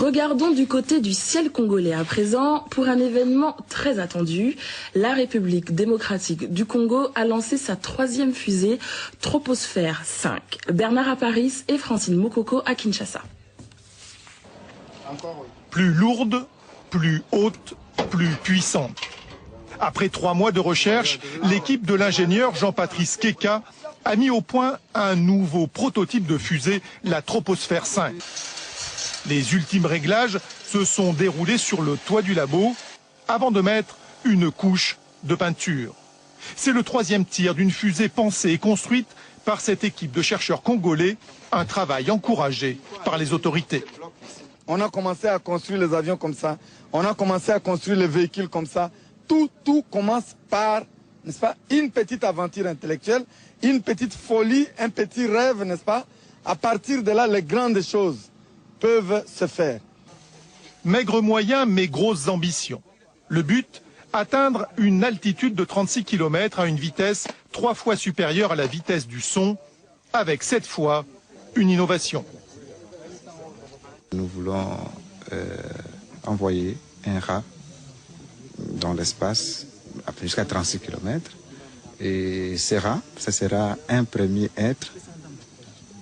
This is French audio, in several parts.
Regardons du côté du ciel congolais à présent pour un événement très attendu. La République démocratique du Congo a lancé sa 3e fusée Troposphère 5. Bernard à Paris et Francine Mokoko à Kinshasa. Plus lourde, plus haute, plus puissante. Après 3 mois de recherche, l'équipe de l'ingénieur Jean-Patrice Keka a mis au point un nouveau prototype de fusée, la Troposphère 5. Les ultimes réglages se sont déroulés sur le toit du labo avant de mettre une couche de peinture. C'est le 3e tir d'une fusée pensée et construite par cette équipe de chercheurs congolais, un travail encouragé par les autorités. On a commencé à construire les avions comme ça, on a commencé à construire les véhicules comme ça. Tout commence par, n'est-ce pas, une petite aventure intellectuelle, une petite folie, un petit rêve, n'est-ce pas. À partir de là, les grandes choses peuvent se faire. Maigre moyen, mais grosses ambitions. Le but, atteindre une altitude de 36 km à une vitesse 3 fois supérieure à la vitesse du son, avec cette fois une innovation. Nous voulons envoyer un rat dans l'espace jusqu'à 36 km. Et ce rat, ce sera un premier être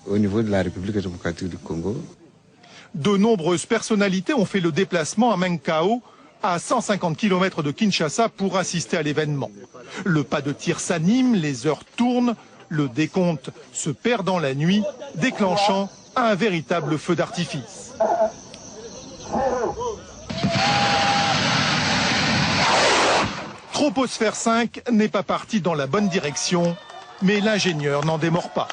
au niveau de la République démocratique du Congo. De nombreuses personnalités ont fait le déplacement à Menkao, à 150 km de Kinshasa, pour assister à l'événement. Le pas de tir s'anime, les heures tournent, le décompte se perd dans la nuit, déclenchant un véritable feu d'artifice. Troposphère 5 n'est pas parti dans la bonne direction, mais l'ingénieur n'en démord pas.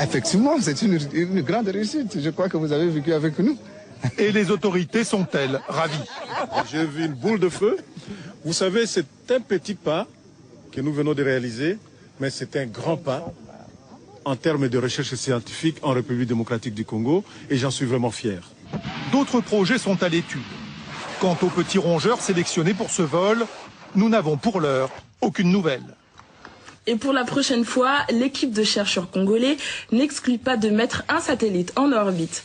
Effectivement, c'est une grande réussite. Je crois que vous avez vécu avec nous. Et les autorités sont-elles ravies? J'ai vu une boule de feu. Vous savez, c'est un petit pas que nous venons de réaliser, mais c'est un grand pas en termes de recherche scientifique en République démocratique du Congo, et j'en suis vraiment fier. D'autres projets sont à l'étude. Quant aux petits rongeurs sélectionnés pour ce vol, nous n'avons pour l'heure aucune nouvelle. Et pour la prochaine fois, l'équipe de chercheurs congolais n'exclut pas de mettre un satellite en orbite.